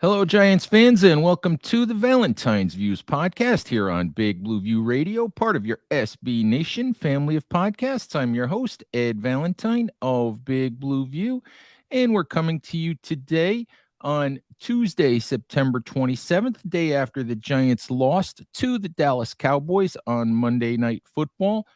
Hello, Giants fans, and welcome to the Valentine's Views podcast here on Big Blue View Radio, part of your SB Nation family of podcasts. I'm your host, Ed Valentine of Big Blue View, and we're coming to you today on Tuesday, September 27th, day after the Giants lost to the Dallas Cowboys on Monday Night Football.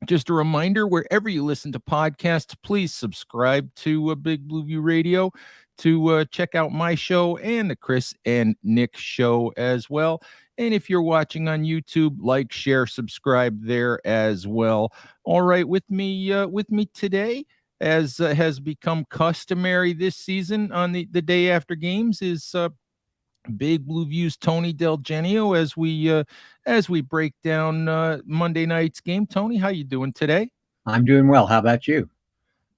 Just a reminder, wherever you listen to podcasts, please subscribe to Big Blue View Radio to check out my show and the Chris and Nick show as well. And if you're watching on YouTube, like, share, subscribe there as well. All right, with me today, as has become customary this season on the day after games, is Big Blue View's Tony Del Genio as we break down Monday night's game. Tony, how you doing today? I'm doing well. How about you?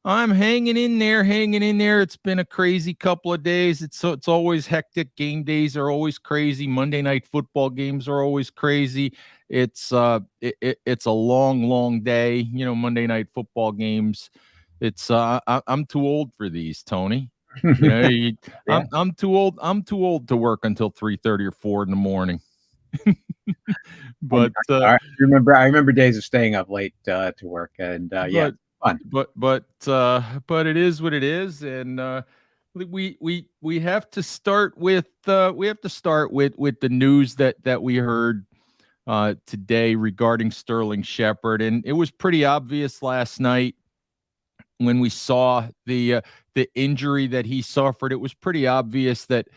I'm hanging in there. It's been a crazy couple of days. It's always hectic. Game days are always crazy. Monday night football games are always crazy. It's it's a long day. You know, Monday night football games. I'm too old for these, Tony. You know, Yeah. I'm too old. I'm too old to work until 3:30 or 4 in the morning. But I remember days of staying up late to work, and yeah, fun. but it is what it is, and we have to start with the news that we heard today regarding Sterling Shepard, and it was pretty obvious last night when we saw the injury that he suffered. It was pretty obvious that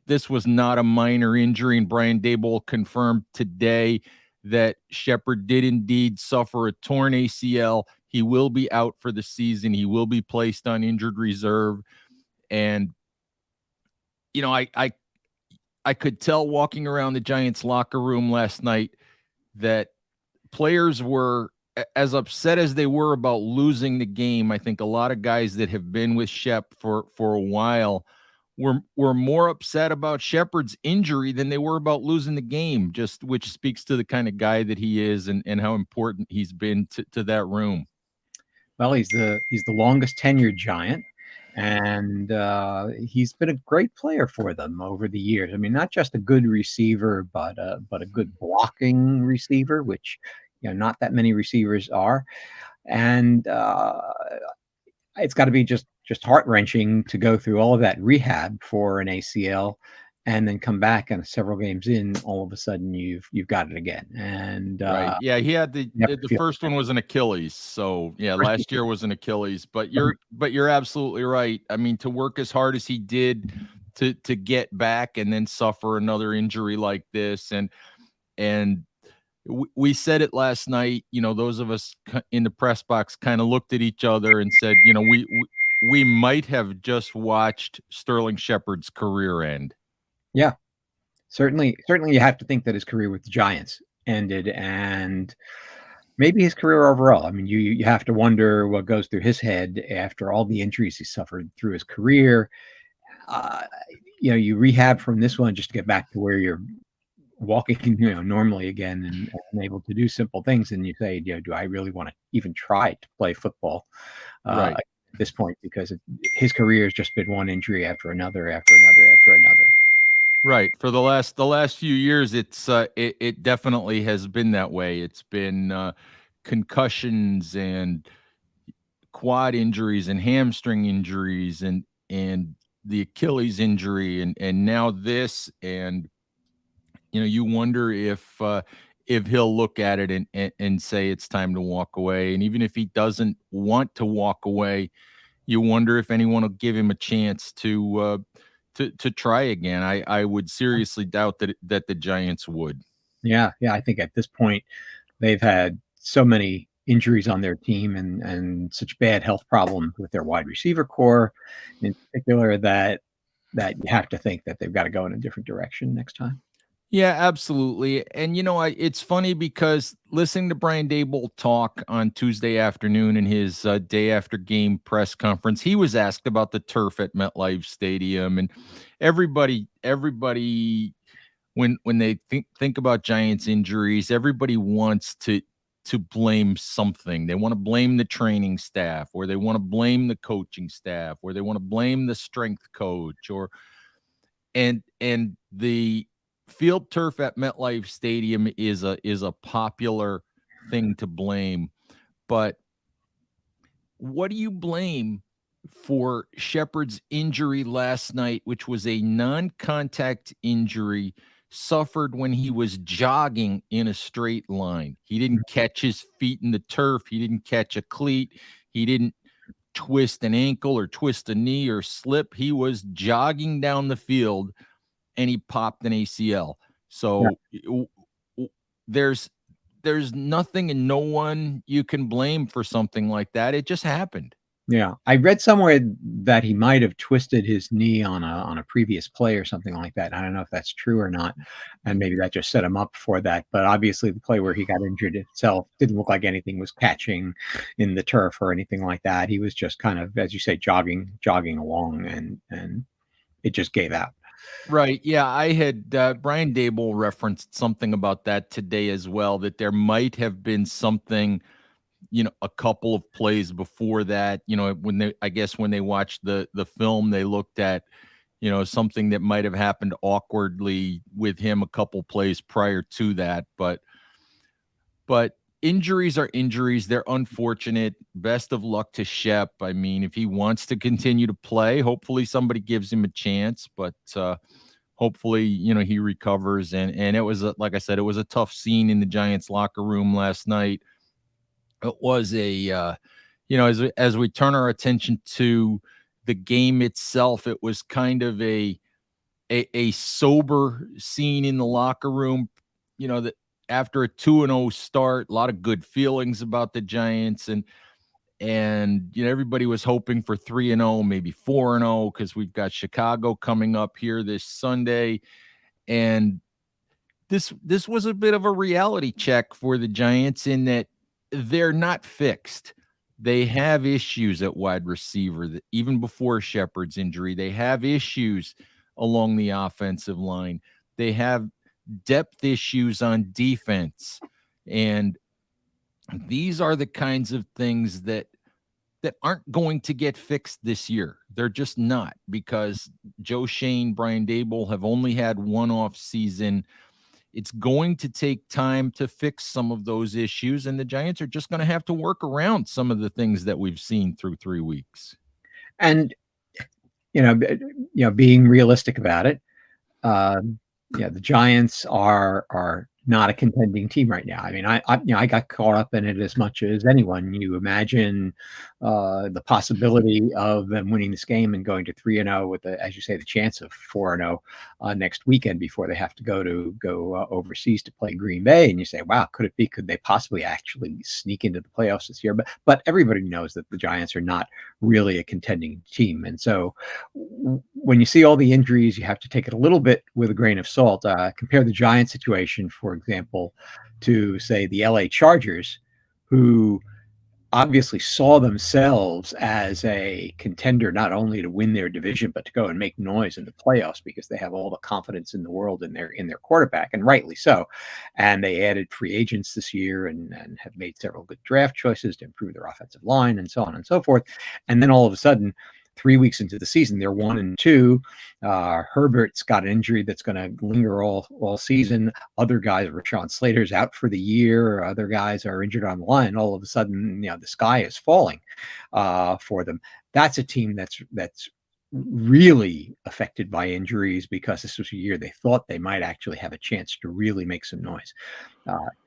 this was not a minor injury, and Brian Daboll confirmed today that Shepard did indeed suffer a torn ACL. He will be out for the season. He will be placed on injured reserve, and you know, I could tell walking around the Giants locker room last night that players were as upset as they were about losing the game. I think a lot of guys that have been with Shep for a while were more upset about Shepard's injury than they were about losing the game, just which speaks to the kind of guy that he is and how important he's been to that room. Well, he's the longest tenured Giant, and he's been a great player for them over the years. I mean, not just a good receiver, but a good blocking receiver, which not that many receivers are, and it's got to be just heart wrenching to go through all of that rehab for an ACL, and then come back and several games in, all of a sudden you've got it again. And Right. Yeah, he had the first one was an Achilles. So yeah, last year was an Achilles. But you're absolutely right. I mean, to work as hard as he did to get back and then suffer another injury like this, and we said it last night. You know, those of us in the press box kind of looked at each other and said, you know, we might have just watched Sterling Shepard's career end. Yeah, certainly you have to think that his career with the Giants ended, and maybe his career overall. I mean, you have to wonder what goes through his head after all the injuries he suffered through his career. Uh, you rehab from this one just to get back to where you're walking, normally again, and able to do simple things. And you say, do I really want to even try to play football Right. at this point? Because his career has just been one injury after another, after another, after another. Right. For the last few years, it definitely has been that way. It's been concussions and quad injuries and hamstring injuries and the Achilles injury and now this. And you know, you wonder if he'll look at it and say it's time to walk away. And even if he doesn't want to walk away, you wonder if anyone will give him a chance to try again. I would seriously doubt that the Giants would. Yeah, I think at this point they've had so many injuries on their team and such bad health problems with their wide receiver core in particular that you have to think that they've got to go in a different direction next time. Yeah, absolutely. And you know, it's funny because listening to Brian Daboll talk on Tuesday afternoon in his day after game press conference, he was asked about the turf at MetLife Stadium, and everybody when they think about Giants injuries, everybody wants to blame something. They want to blame the training staff, or they want to blame the coaching staff, or they want to blame the strength coach, or and the field turf at MetLife Stadium is a popular thing to blame. But what do you blame for Shepard's injury last night, which was a non-contact injury suffered when he was jogging in a straight line? He didn't catch his feet in the turf. He didn't catch a cleat. He didn't twist an ankle or twist a knee or slip. He was jogging down the field and he popped an ACL. Yeah. So there's there's nothing and no one you can blame for something like that. It just happened. Yeah, I read somewhere that he might have twisted his knee on a previous play or something like that. I don't know if that's true or not, and maybe that just set him up for that. But obviously, the play where he got injured itself didn't look like anything was catching in the turf or anything like that. He was just kind of, as you say, jogging along, and it just gave out. Right. Yeah. I had Brian Dable referenced something about that today as well, that there might have been something, a couple of plays before that, I guess when they watched the film, they looked at, something that might have happened awkwardly with him a couple plays prior to that. But injuries are injuries. They're unfortunate. Best of luck to Shep. I mean, if he wants to continue to play, hopefully somebody gives him a chance, but hopefully, he recovers. And it was, like I said, it was a tough scene in the Giants locker room last night. It was as we turn our attention to the game itself, it was kind of a sober scene in the locker room. That after a 2-0 start, a lot of good feelings about the Giants, and everybody was hoping for 3-0, maybe 4-0, because we've got Chicago coming up here this Sunday. And this was a bit of a reality check for the Giants in that they're not fixed. They have issues at wide receiver that even before Shepard's injury. They have issues along the offensive line. They have depth issues on defense. And these are the kinds of things that aren't going to get fixed this year. They're just not, because Joe Shane, Brian Dable have only had one off season. It's going to take time to fix some of those issues, and the Giants are just going to have to work around some of the things that we've seen through 3 weeks. And being realistic about it, yeah, the Giants are not a contending team right now. I mean, I got caught up in it as much as anyone. You imagine the possibility of them winning this game and going to 3-0 with, as you say, the chance of 4-0 next weekend before they have to go overseas to play Green Bay. And you say, wow, could it be? Could they possibly actually sneak into the playoffs this year? But everybody knows that the Giants are not really a contending team, and so when you see all the injuries, you have to take it a little bit with a grain of salt. Compare the Giants situation, for example, to, say, the LA Chargers, who obviously saw themselves as a contender not only to win their division but to go and make noise in the playoffs because they have all the confidence in the world in their quarterback, and rightly so. And they added free agents this year and have made several good draft choices to improve their offensive line and so on and so forth. And then all of a sudden, 3 weeks into the season, they're 1-2. Herbert's got an injury that's going to linger all season. Other guys, Rashawn Slater's out for the year. Other guys are injured on the line. All of a sudden, the sky is falling for them. That's a team that's really affected by injuries because this was a year they thought they might actually have a chance to really make some noise.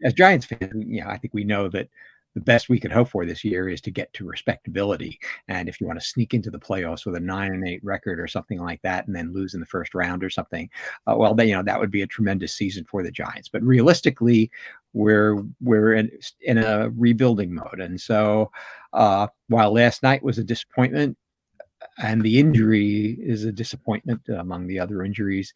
As Giants fans, I think we know that the best we could hope for this year is to get to respectability. And if you want to sneak into the playoffs with a 9-8 record or something like that, and then lose in the first round or something, well, then, that would be a tremendous season for the Giants. But realistically, we're in a rebuilding mode. And so while last night was a disappointment, and the injury is a disappointment among the other injuries,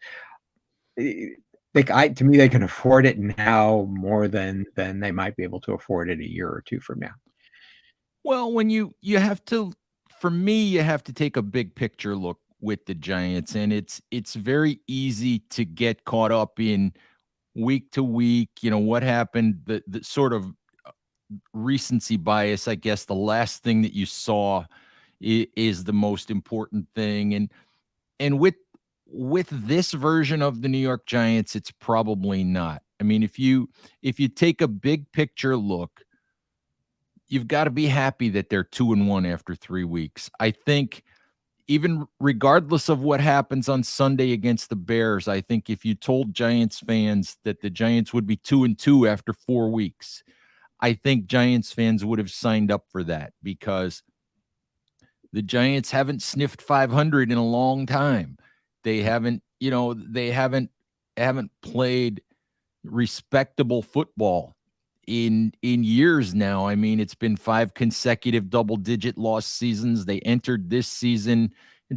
to me, they can afford it now more than they might be able to afford it a year or two from now. Well, when you have to, for me, you have to take a big picture look with the Giants, and it's very easy to get caught up in week to week. What happened, the sort of recency bias. I guess the last thing that you saw is the most important thing. And with this version of the New York Giants, it's probably not. I mean, if you take a big picture look, you've got to be happy that they're 2-1 after 3 weeks. I think even regardless of what happens on Sunday against the Bears, I think if you told Giants fans that the Giants would be 2-2 after 4 weeks, I think Giants fans would have signed up for that, because the Giants haven't sniffed 500 in a long time. They haven't played respectable football in years now. I mean, it's been 5 consecutive double-digit loss seasons. They entered this season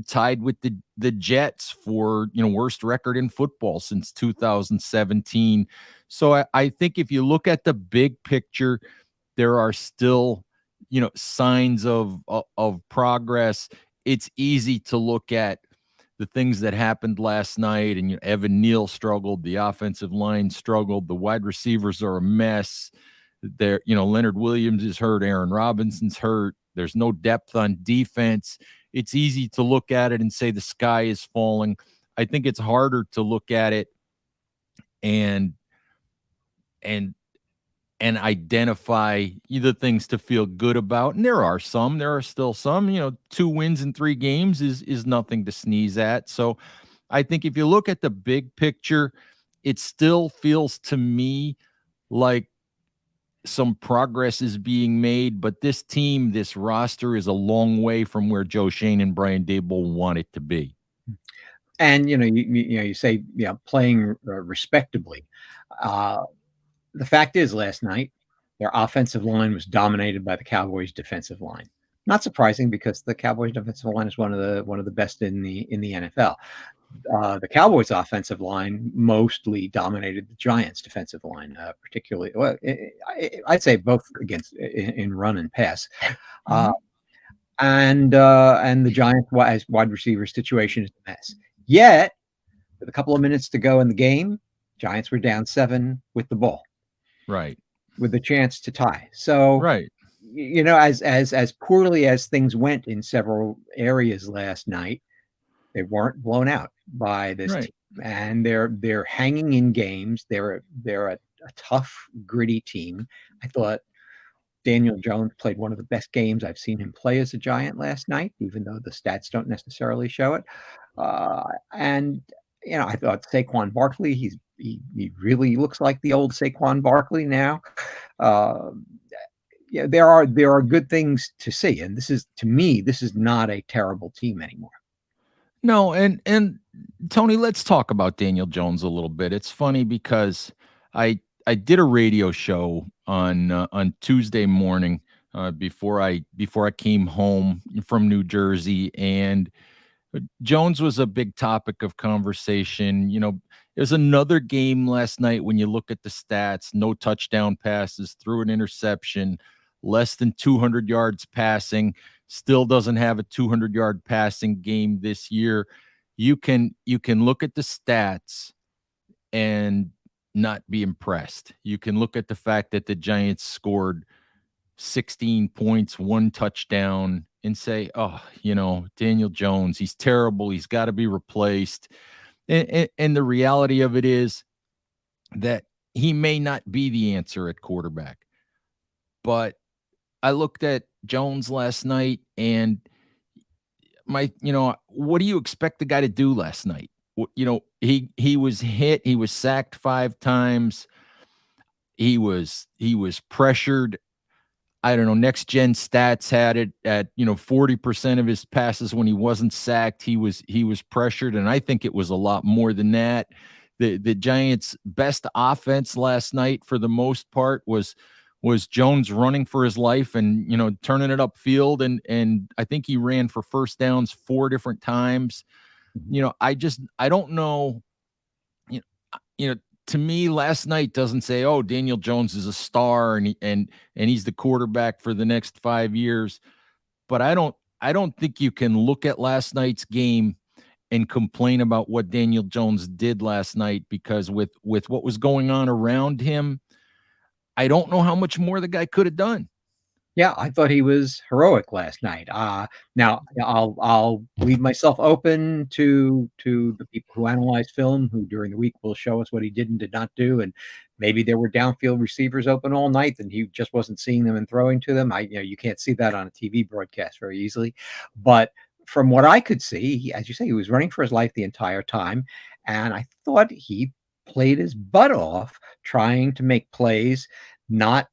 tied with the Jets for, worst record in football since 2017. So I think if you look at the big picture, there are still, signs of progress. It's easy to look at the things that happened last night, and Evan Neal struggled, the offensive line struggled, the wide receivers are a mess. There, Leonard Williams is hurt, Aaron Robinson's hurt. There's no depth on defense. It's easy to look at it and say the sky is falling. I think it's harder to look at it and and identify either things to feel good about. And there are still some, 2 wins in 3 games is nothing to sneeze at. So I think if you look at the big picture, it still feels to me like some progress is being made, but this team, this roster is a long way from where Joe Shane and Brian Daboll want it to be. And you say playing respectably. The fact is, last night their offensive line was dominated by the Cowboys' defensive line. Not surprising, because the Cowboys' defensive line is one of the best in the NFL. The Cowboys' offensive line mostly dominated the Giants' defensive line, particularly. Well, I'd say both against in run and pass. And the Giants' wide receiver situation is a mess. Yet, with a couple of minutes to go in the game, Giants were down 7 with the ball, Right. with a chance to tie. So, Right. as poorly as things went in several areas last night, they weren't blown out by this Right. team, and they're hanging in games. They're a tough, gritty team. I thought Daniel Jones played one of the best games I've seen him play as a Giant last night, even though the stats don't necessarily show it. And I thought Saquon Barkley, he really looks like the old Saquon Barkley now. There are good things to see, and to me, this is not a terrible team anymore. No, and Tony, let's talk about Daniel Jones a little bit. It's funny because I did a radio show on Tuesday morning, before I came home from New Jersey, and Jones was a big topic of conversation. There's another game last night when you look at the stats: no touchdown passes, threw an interception, less than 200 yards passing, still doesn't have a 200-yard passing game this year. You can look at the stats and not be impressed. You can look at the fact that the Giants scored 16 points, 1 touchdown, and say, oh, Daniel Jones, he's terrible. He's got to be replaced. And the reality of it is that he may not be the answer at quarterback. But I looked at Jones last night, and what do you expect the guy to do last night? He was hit. He was sacked 5 times. He was pressured. I don't know. Next Gen Stats had it at 40% of his passes when he wasn't sacked, he was pressured, and I think it was a lot more than that. The Giants' best offense last night, for the most part, was Jones running for his life and turning it upfield, and I think he ran for first downs 4 different times. I don't know. To me, last night doesn't say, oh, Daniel Jones is a star and he's the quarterback for the next 5 years. But I don't think you can look at last night's game and complain about what Daniel Jones did last night, because with what was going on around him, I don't know how much more the guy could have done. Yeah, I thought he was heroic last night. Now I'll leave myself open to the people who analyze film, who during the week will show us what he did and did not do, and maybe there were downfield receivers open all night, and he just wasn't seeing them and throwing to them. You can't see that on a TV broadcast very easily, but from what I could see, as you say, he was running for his life the entire time, and I thought he played his butt off trying to make plays, not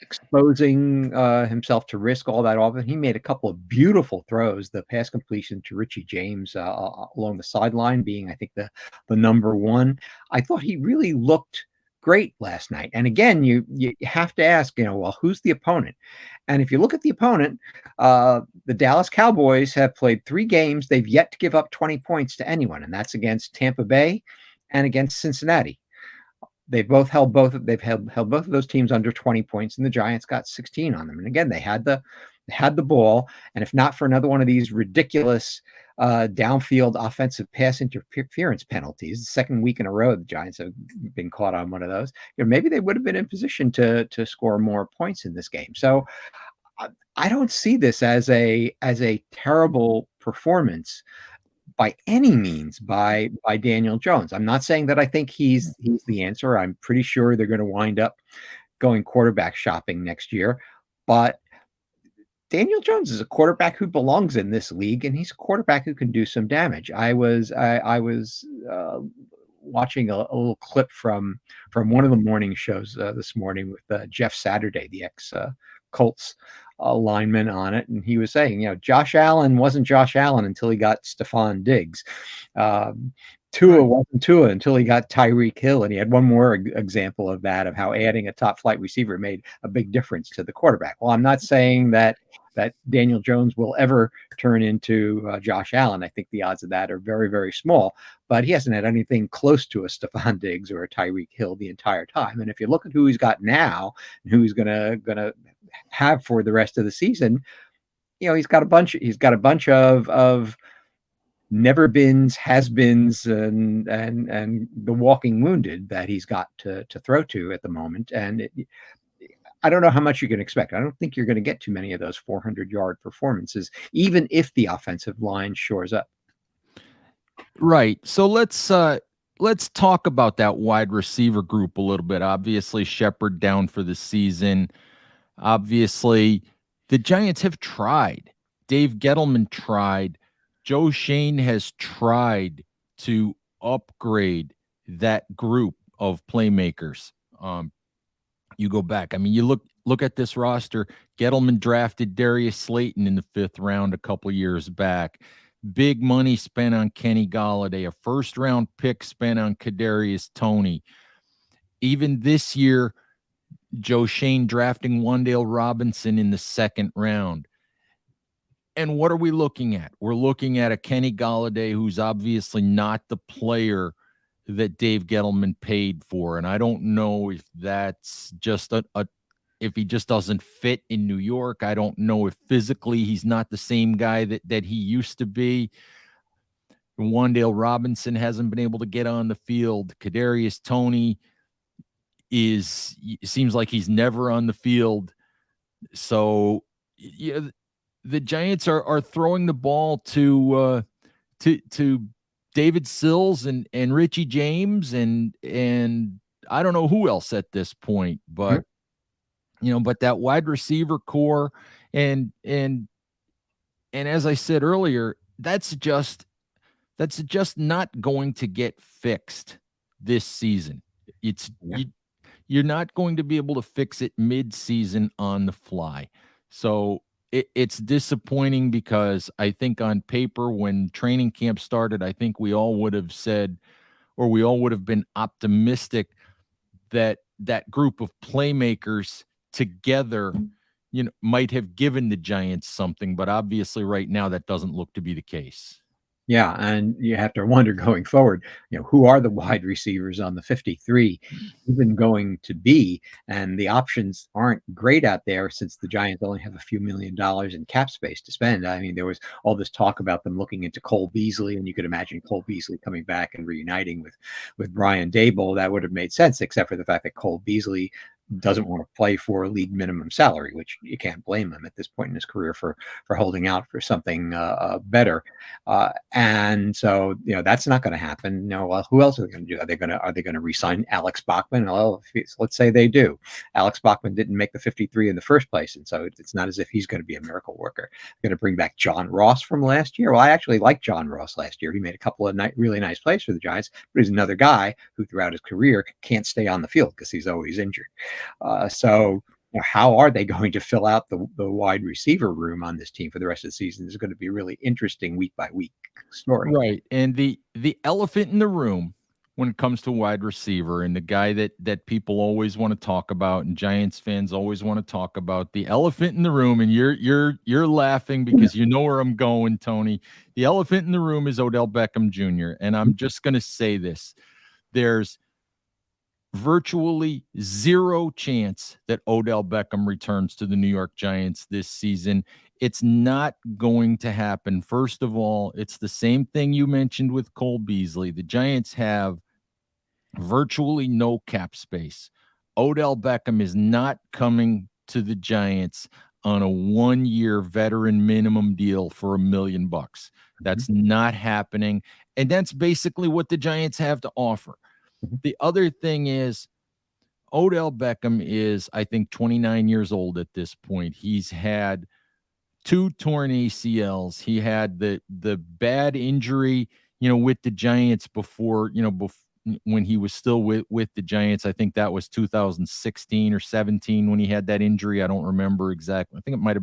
exposing himself to risk all that often. He made a couple of beautiful throws. The pass completion to Richie James along the sideline, being I think the number one. I thought he really looked great last night. And again, you have to ask, well, who's the opponent? And if you look at the opponent, the Dallas Cowboys have played 3 games. They've yet to give up 20 points to anyone, and that's against Tampa Bay and against Cincinnati. They've held both of those teams under 20 points, and the Giants got 16 on them. And again, they had the ball, and if not for another one of these ridiculous downfield offensive pass interference penalties, the second week in a row the Giants have been caught on one of those, maybe they would have been in position to score more points in this game. So I don't see this as a terrible performance by any means by Daniel Jones. I'm not saying that I think he's the answer. I'm pretty sure they're going to wind up going quarterback shopping next year. But Daniel Jones is a quarterback who belongs in this league, and he's a quarterback who can do some damage. I was watching a little clip from one of the morning shows this morning with Jeff Saturday, the ex Colts lineman, on it, and he was saying, Josh Allen wasn't Josh Allen until he got Stephon Diggs. Tua wasn't Tua until he got Tyreek Hill, and he had one more example of that, of how adding a top flight receiver made a big difference to the quarterback. Well, I'm not saying that Daniel Jones will ever turn into Josh Allen. I think the odds of that are very, very small, but he hasn't had anything close to a Stephon Diggs or a Tyreek Hill the entire time. And if you look at who he's got now and who he's gonna have for the rest of the season, he's got a bunch of never beens, has beens, and the walking wounded that he's got to throw to at the moment. And I don't know how much you can expect. I don't think you're going to get too many of those 400-yard performances, even if the offensive line shores up. Right. So let's talk about that wide receiver group a little bit. Obviously, Shepard down for the season. Obviously, the Giants have tried. Dave Gettleman tried. Joe Shane has tried to upgrade that group of playmakers. You go back. I mean, you look at this roster. Gettleman drafted Darius Slayton in the 5th round a couple years back. Big money spent on Kenny Golladay, a first-round pick spent on Kadarius Toney. Even this year, Joe Shane drafting Wan'Dale Robinson in the 2nd round. And what are we looking at? We're looking at a Kenny Golladay who's obviously not the player that Dave Gettleman paid for. And I don't know if that's just if he just doesn't fit in New York. I don't know if physically he's not the same guy that he used to be. Wan'Dale Robinson hasn't been able to get on the field. Kadarius Toney seems like he's never on the field. So the Giants are throwing the ball to David Sills and Richie James and I don't know who else at this point, but but that wide receiver core and as I said earlier, that's just not going to get fixed this season. You're not going to be able to fix it mid-season on the fly. So it's disappointing because I think on paper, when training camp started, I think we all would have said, or we all would have been optimistic that that group of playmakers together, might have given the Giants something. But obviously right now that doesn't look to be the case. Yeah, and you have to wonder going forward, who are the wide receivers on the 53 even going to be? And the options aren't great out there since the Giants only have a few $1 million in cap space to spend. I mean, there was all this talk about them looking into Cole Beasley, and you could imagine Cole Beasley coming back and reuniting with Brian Daboll. That would have made sense, except for the fact that Cole Beasley doesn't want to play for a league minimum salary, which you can't blame him at this point in his career for holding out for something better. And so, that's not going to happen. Well, who else are they going to do? Are they going to re-sign Alex Bachman? Well, let's say they do. Alex Bachman didn't make the 53 in the first place, and so it's not as if he's going to be a miracle worker. Going to bring back John Ross from last year. Well, I actually liked John Ross last year. He made a couple of really nice plays for the Giants, but he's another guy who throughout his career can't stay on the field because he's always injured. So how are they going to fill out the wide receiver room on this team for the rest of the season is going to be a really interesting week by week story. Right. And the elephant in the room when it comes to wide receiver, and the guy that people always want to talk about and Giants fans always want to talk about, the elephant in the room, and you're laughing because you know where I'm going, Tony. The elephant in the room is Odell Beckham Jr. And I'm just going to say this. There's virtually zero chance that Odell Beckham returns to the New York Giants this season. It's not going to happen. First of all, it's the same thing you mentioned with Cole Beasley. The Giants have virtually no cap space. Odell Beckham is not coming to the Giants on a 1-year veteran minimum deal for $1 million. That's not happening. And that's basically what the Giants have to offer. The other thing is Odell Beckham is, I think, 29 years old at this point. He's had 2 torn ACLs. He had the bad injury, with the Giants before, when he was still with the Giants. I think that was 2016 or 17 when he had that injury. I don't remember exactly. I think it might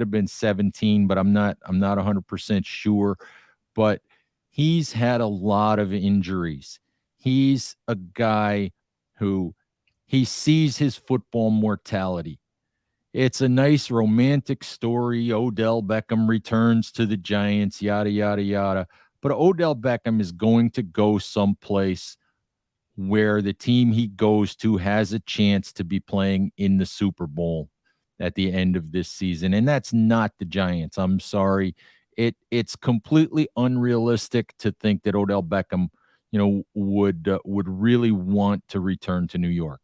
have been 17, but I'm not 100% sure. But he's had a lot of injuries. He's a guy who he sees his football mortality. It's a nice romantic story. Odell Beckham returns to the Giants, yada, yada, yada. But Odell Beckham is going to go someplace where the team he goes to has a chance to be playing in the Super Bowl at the end of this season. And that's not the Giants. I'm sorry. It's completely unrealistic to think that Odell Beckham, would really want to return to New York.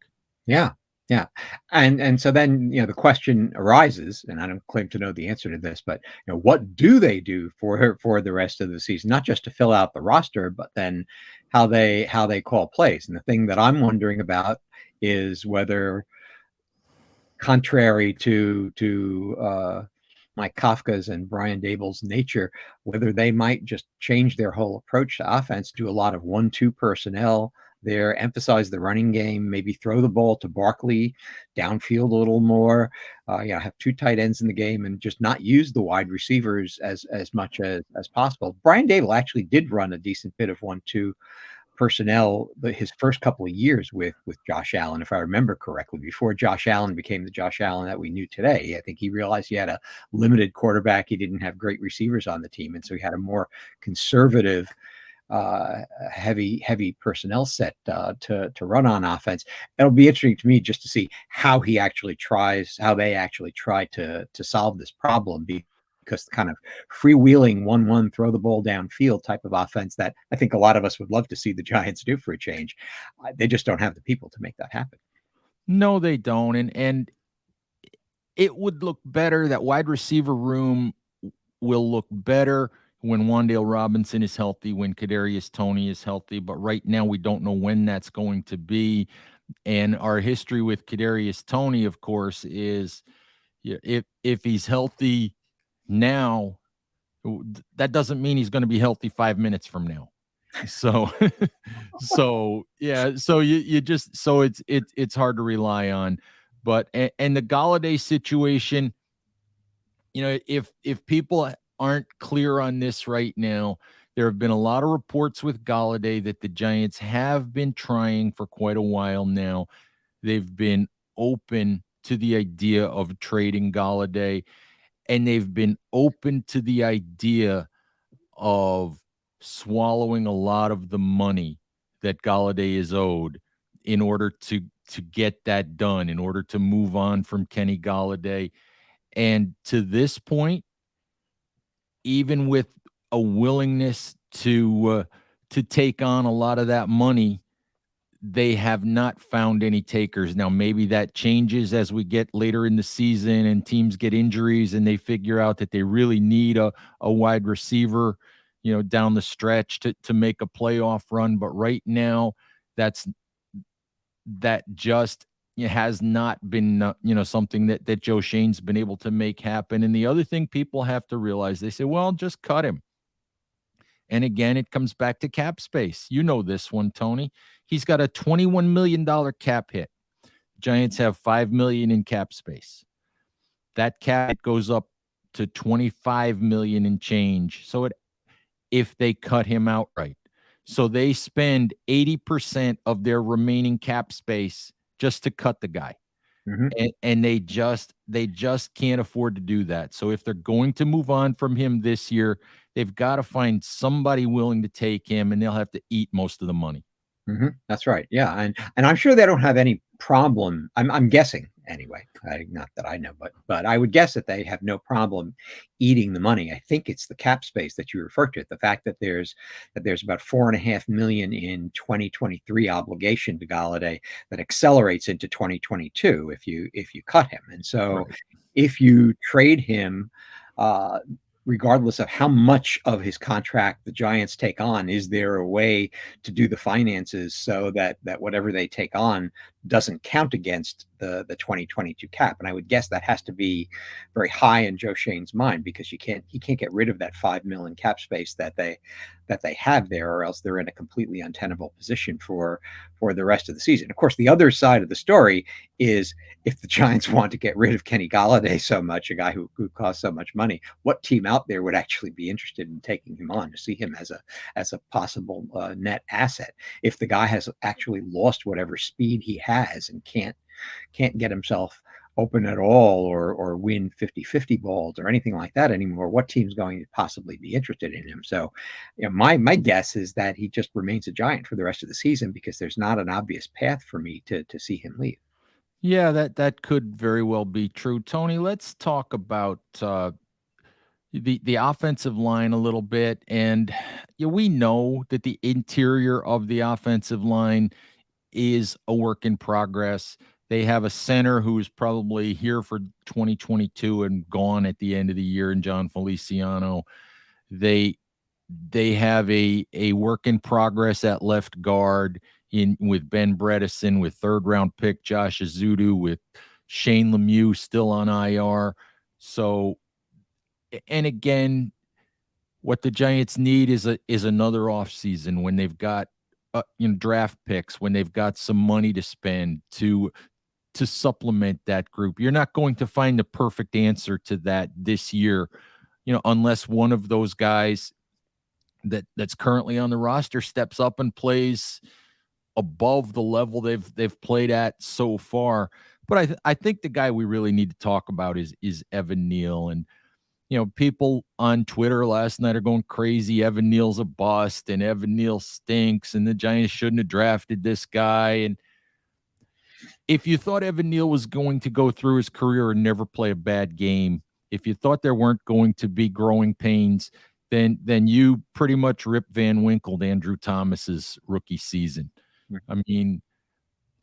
Yeah. Yeah. And so then, the question arises, and I don't claim to know the answer to this, but what do they do for the rest of the season? Not just to fill out the roster, but then how they call plays. And the thing that I'm wondering about is whether, contrary to Mike Kafka's and Brian Dable's nature, whether they might just change their whole approach to offense, do a lot of 1-2 personnel there, emphasize the running game, maybe throw the ball to Barkley downfield a little more, have 2 tight ends in the game and just not use the wide receivers as much as possible. Brian Dable actually did run a decent bit of 1-2 personnel his first couple of years with Josh Allen, if I remember correctly, before Josh Allen became the Josh Allen that we knew today. I think he realized he had a limited quarterback. He didn't have great receivers on the team. And so he had a more conservative, heavy personnel set to run on offense. It'll be interesting to me just to see how they actually try to solve this problem, because the kind of freewheeling 1-1 throw the ball downfield type of offense that I think a lot of us would love to see the Giants do for a change, they just don't have the people to make that happen. No, they don't. And it would look better. That wide receiver room will look better when Wan'Dale Robinson is healthy, when Kadarius Toney is healthy. But right now, we don't know when that's going to be. And our history with Kadarius Toney, of course, is if he's healthy now, that doesn't mean he's going to be healthy 5 minutes from now. So, yeah. So you just, so it's hard to rely on. But and the Galladay situation, if people aren't clear on this right now, there have been a lot of reports with Galladay that the Giants have been trying for quite a while now. They've been open to the idea of trading Galladay, and they've been open to the idea of swallowing a lot of the money that Galladay is owed in order to get that done, in order to move on from Kenny Galladay. And to this point, even with a willingness to take on a lot of that money, they have not found any takers. Now, maybe that changes as we get later in the season and teams get injuries and they figure out that they really need a wide receiver, down the stretch to make a playoff run. But right now, that's that just has not been, something that Joe Shane's been able to make happen. And the other thing people have to realize, they say, well, just cut him. And again, it comes back to cap space. You know this one, Tony. He's got a $21 million cap hit. Giants have $5 million in cap space. That cap hit goes up to $25 million in change. So if they cut him outright. So they spend 80% of their remaining cap space just to cut the guy. Mhm. And they just can't afford to do that. So if they're going to move on from him this year, they've got to find somebody willing to take him, and they'll have to eat most of the money. That's right. Yeah, and I'm sure they don't have any problem. I'm guessing anyway. Not that I know, but I would guess that they have no problem eating the money. I think it's the cap space that you referred to. The fact that there's about 4.5 million in 2023 obligation to Galladay that accelerates into 2022 if you cut him. And so Right. if you trade him, uh, regardless of how much of his contract the Giants take on, is there a way to do the finances so that whatever they take on doesn't count against the 2022 cap? And I would guess that has to be very high in Joe Shane's mind, because he can't get rid of that 5 million cap space that they have there, or else they're in a completely untenable position for the rest of the season. Of course, the other side of the story is, if the Giants want to get rid of Kenny Galladay so much, a guy who costs so much money, what team out there would actually be interested in taking him on, to see him as a possible net asset, if the guy has actually lost whatever speed he has and can't get himself open at all, or win 50-50 balls or anything like that anymore? What team's going to possibly be interested in him? So, my guess is that he just remains a Giant for the rest of the season, because there's not an obvious path for me to see him leave. Yeah, that could very well be true. Tony, let's talk about the offensive line a little bit. And we know that the interior of the offensive line is a work in progress. They have a center who's probably here for 2022 and gone at the end of the year, in John Feliciano. They they have a work in progress at left guard in with Ben Bredesen, with third round pick Josh Azudu, with Shane Lemieux still on IR. So, and again, what the Giants need is another offseason when they've got draft picks, when they've got some money to spend to supplement that group. You're not going to find the perfect answer to that this year, unless one of those guys that's currently on the roster steps up and plays above the level they've played at so far. But I think the guy we really need to talk about is Evan Neal. And people on Twitter last night are going crazy. Evan Neal's a bust, and Evan Neal stinks, and the Giants shouldn't have drafted this guy. And if you thought Evan Neal was going to go through his career and never play a bad game, if you thought there weren't going to be growing pains, then you pretty much Rip Van Winkled Andrew Thomas's rookie season. I mean,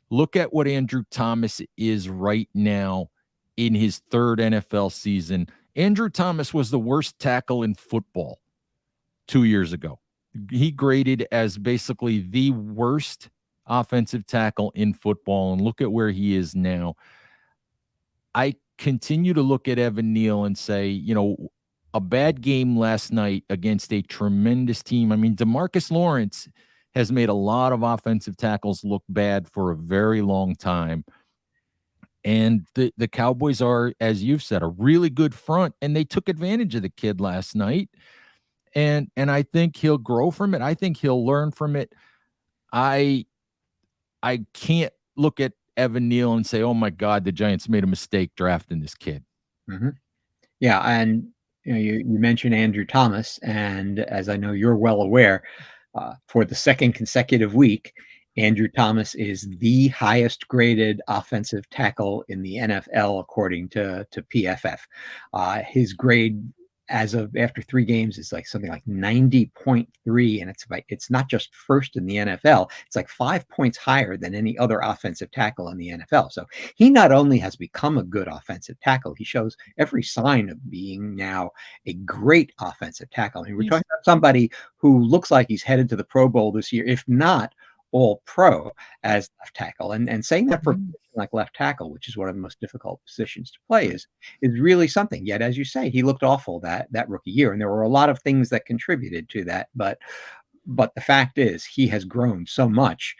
look at what Andrew Thomas is right now in his third NFL season. Andrew Thomas was the worst tackle in football 2 years ago. He graded as basically the worst offensive tackle in football, and look at where he is now. I continue to look at Evan Neal and say, a bad game last night against a tremendous team. I mean, DeMarcus Lawrence has made a lot of offensive tackles look bad for a very long time. And the Cowboys are, as you've said, a really good front, and they took advantage of the kid last night. And I think he'll grow from it. I think he'll learn from it. I can't look at Evan Neal and say, "Oh my God, the Giants made a mistake drafting this kid." Mm-hmm. Yeah, and you mentioned Andrew Thomas, and as I know you're well aware, for the second consecutive week, Andrew Thomas is the highest graded offensive tackle in the NFL according to PFF. His grade as of after 3 games, is like something like 90.3, and it's not just first in the NFL. It's like 5 points higher than any other offensive tackle in the NFL. So he not only has become a good offensive tackle, he shows every sign of being now a great offensive tackle. I mean, we're He's talking about somebody who looks like he's headed to the Pro Bowl this year, if not all pro as left tackle. And saying that for a Mhm. position like left tackle, which is one of the most difficult positions to play, is really something. Yet, as you say, he looked awful that rookie year, and there were a lot of things that contributed to that. But the fact is, he has grown so much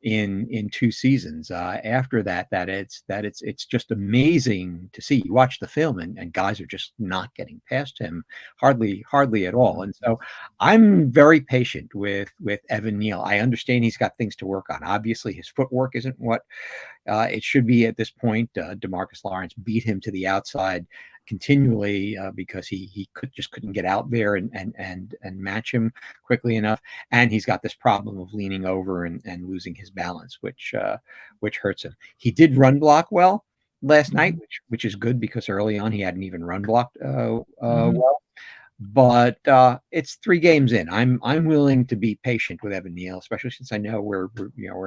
in 2 seasons after that it's just amazing to see. You watch the film, and guys are just not getting past him, hardly at all. And so I'm very patient with Evan Neal. I understand he's got things to work on. Obviously, his footwork isn't what it should be at this point. Demarcus Lawrence beat him to the outside continually because he couldn't get out there and match him quickly enough. And he's got this problem of leaning over and losing his balance, which hurts him. He did run block well last night, Mhm. which is good because early on he hadn't even run blocked Mhm. well. But it's 3 games in. I'm willing to be patient with Evan Neal, especially since I know we're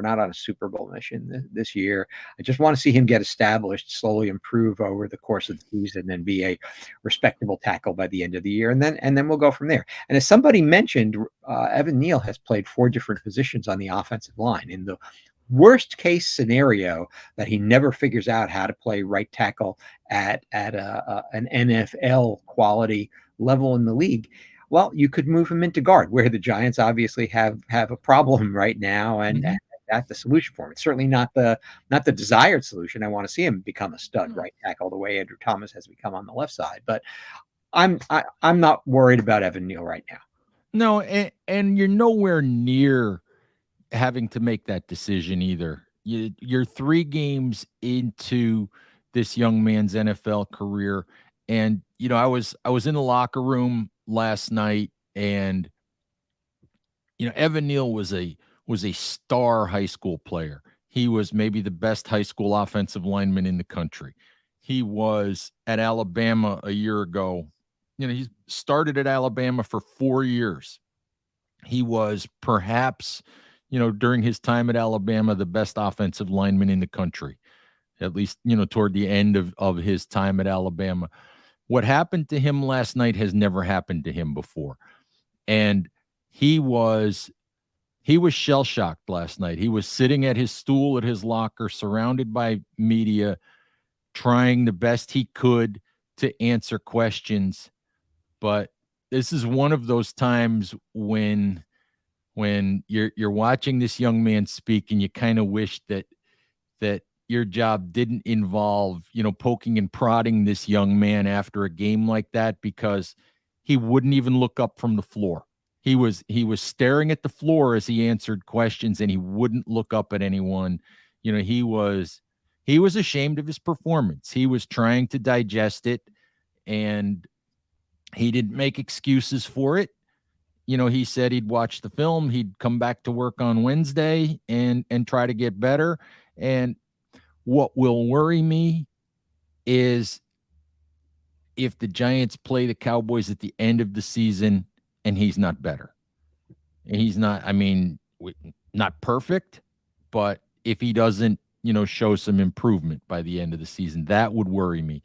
not on a Super Bowl mission this year. I just want to see him get established, slowly improve over the course of the season, and be a respectable tackle by the end of the year, and then we'll go from there. And as somebody mentioned, Evan Neal has played 4 different positions on the offensive line. In the worst case scenario that he never figures out how to play right tackle at an NFL quality level in the league, well, you could move him into guard, where the Giants obviously have a problem right now, and Mhm. that's the solution for him. It's certainly not the desired solution. I want to see him become a stud No, right tackle the way Andrew Thomas has become on the left side, but I'm not worried about Evan Neal right now. no, and you're nowhere near having to make that decision either. You're 3 games into this young man's NFL career, and I was in the locker room last night, and Evan Neal was a star high school player. He was maybe the best high school offensive lineman in the country. He was at Alabama a year ago. He started at Alabama for 4 years. He was perhaps, during his time at Alabama, the best offensive lineman in the country, at least, toward the end of his time at Alabama. What happened to him last night has never happened to him before. And he was he was shell shocked last night. He was sitting at his stool at his locker, surrounded by media, trying the best he could to answer questions. But this is one of those times when you're watching this young man speak, and you kind of wish that your job didn't involve, poking and prodding this young man after a game like that, because he wouldn't even look up from the floor. He was staring at the floor as he answered questions, and he wouldn't look up at anyone. He was ashamed of his performance. He was trying to digest it, and he didn't make excuses for it. He said he'd watch the film, he'd come back to work on Wednesday and try to get better. And what will worry me is if the Giants play the Cowboys at the end of the season and he's not better. And he's not, I mean, not perfect, but if he doesn't, show some improvement by the end of the season, that would worry me.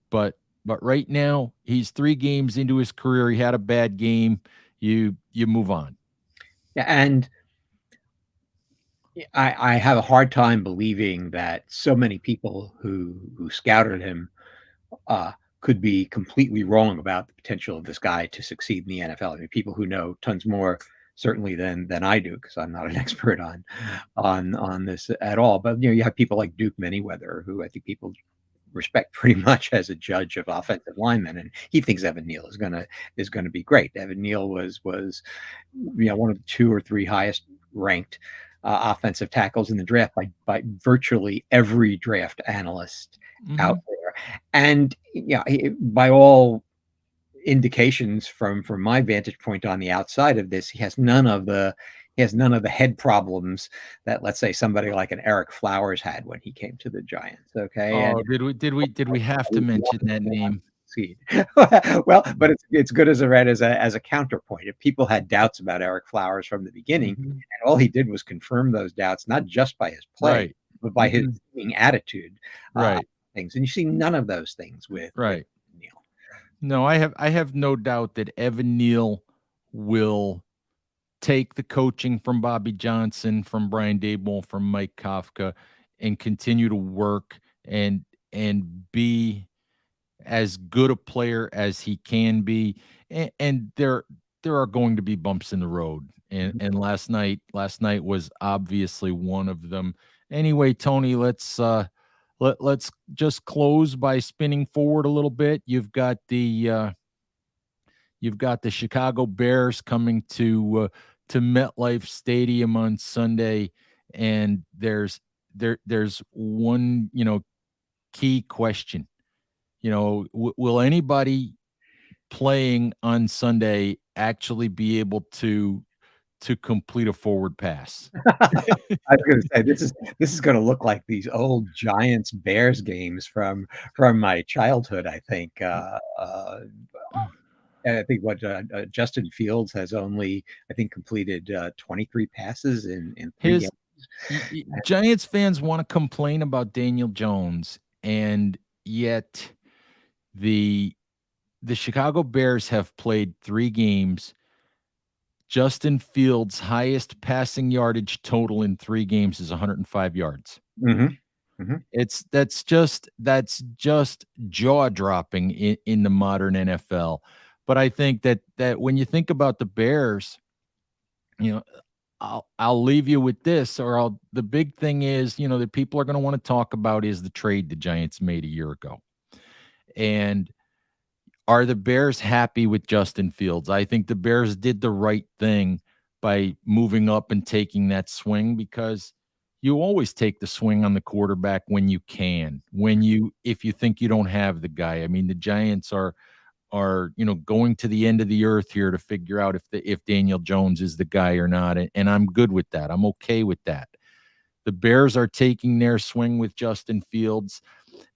But right now, he's 3 games into his career. He had a bad game. You move on. Yeah, and I have a hard time believing that so many people who scouted him uh, could be completely wrong about the potential of this guy to succeed in the NFL. I mean, people who know tons more certainly than I do, because I'm not an expert on this at all. But you have people like Duke Manyweather, who I think people respect pretty much as a judge of offensive linemen, and he thinks Evan Neal is gonna be great. Evan Neal was one of the 2 or 3 highest ranked offensive tackles in the draft by virtually every draft analyst out Mhm. there. And by all indications from my vantage point on the outside of this, he has none of the head problems that, let's say, somebody like an Eric Flowers had when he came to the Giants. Okay, and Oh, did we have to mention that name? seed. Well, but it's good as a red as a counterpoint. If people had doubts about Eric Flowers from the beginning, Mhm. and all he did was confirm those doubts, not just by his play, Right. but by his Mhm. attitude, uh, Right. things. And you see none of those things with Right. Neal. No, I have no doubt that Evan Neal will take the coaching from Bobby Johnson, from Brian Daboll, from Mike Kafka, and continue to work and be as good a player as he can be. And there are going to be bumps in the road. Mhm. And last night was obviously one of them. Anyway, Tony, let's just close by spinning forward a little bit. You've got the Chicago Bears coming to MetLife Stadium on Sunday, and there's one key question. Will anybody playing on Sunday actually be able to complete a forward pass? I was gonna say this is gonna look like these old Giants Bears games from my childhood, I think. I think what Justin Fields has only, I think, completed 23 passes in 3 games. His Giants fans want to complain about Daniel Jones, and yet the the Chicago Bears have played 3 games. Justin Fields' highest passing yardage total in 3 games is 105 yards. Mhm, mhm, That's just jaw-dropping in the modern NFL. But I think that when you think about the Bears, you know, I'll leave you with this, or the big thing is, that people are gonna wanna talk about is the trade the Giants made a year ago. And are the Bears happy with Justin Fields? I think the Bears did the right thing by moving up and taking that swing, because you always take the swing on the quarterback when you can, if you think you don't have the guy. I mean, the Giants are going to the end of the earth here to figure out if Daniel Jones is the guy or not, and I'm good with that. I'm okay with that. The Bears are taking their swing with Justin Fields.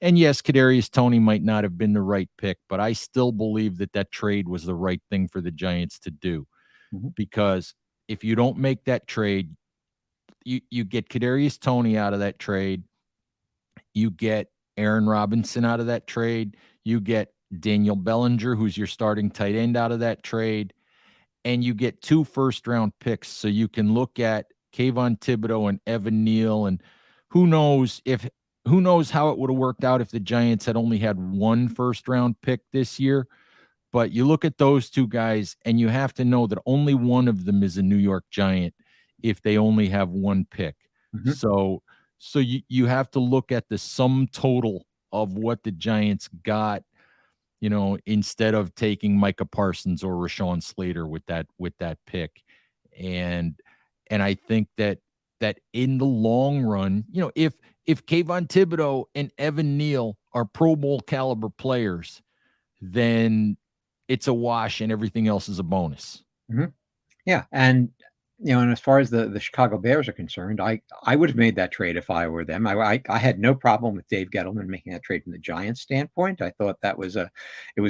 And yes, Kadarius Toney might not have been the right pick, but I still believe that trade was the right thing for the Giants to do, mhm, because if you don't make that trade, you get Kadarius Toney out of that trade, you get Aaron Robinson out of that trade, you get Daniel Bellinger, who's your starting tight end, out of that trade, and you get 2 first-round picks, so you can look at Kayvon Thibodeau and Evan Neal, and who knows how it would have worked out if the Giants had only had 1 first-round pick this year. But you look at those 2 guys, and you have to know that only one of them is a New York Giant if they only have 1 pick. mhm, So you have to look at the sum total of what the Giants got, instead of taking Micah Parsons or Rashawn Slater with that pick. And I think that in the long run, if Kayvon Thibodeau and Evan Neal are Pro Bowl caliber players, then it's a wash and everything else is a bonus. mhm. Yeah, and as far as the Chicago Bears are concerned, I would have made that trade if I were them. I had no problem with Dave Gettleman making that trade from the Giants standpoint. I thought it was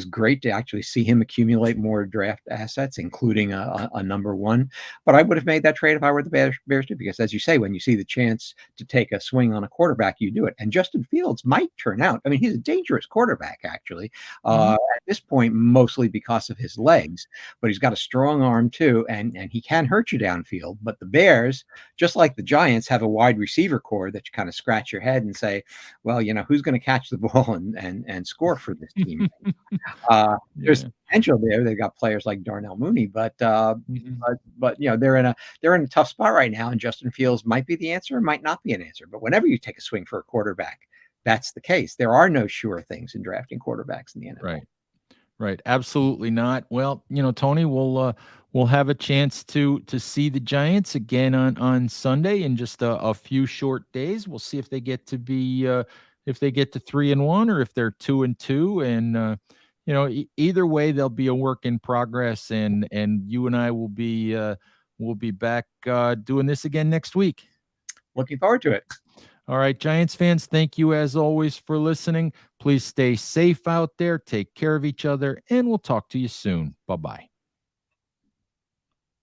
great to actually see him accumulate more draft assets, including a number one. But I would have made that trade if I were the Bears too, because as you say, when you see the chance to take a swing on a quarterback, you do it. And Justin Fields might turn out. I mean, he's a dangerous quarterback, actually. Mhm. At this point, mostly because of his legs, but he's got a strong arm too, and he can hurt you downfield. But the Bears, just like the Giants, have a wide receiver core that you kind of scratch your head and say, well, who's going to catch the ball and score for this team? Uh, there's Yeah. potential there. They've got players like Darnell Mooney, but Mhm. they're in a tough spot right now, and Justin Fields might be the answer, might not be an answer. But whenever you take a swing for a quarterback, that's the case. There are no sure things in drafting quarterbacks in the NFL. Right. Right, absolutely not. Well, Tony, we'll have a chance to see the Giants again on Sunday in just a few short days. We'll see if they get to 3-1 or if they're 2-2, and either way they'll be a work in progress, and you and I will be back doing this again next week. Looking forward to it. All right, Giants fans, thank you as always for listening. Please stay safe out there, take care of each other, and we'll talk to you soon. Bye-bye.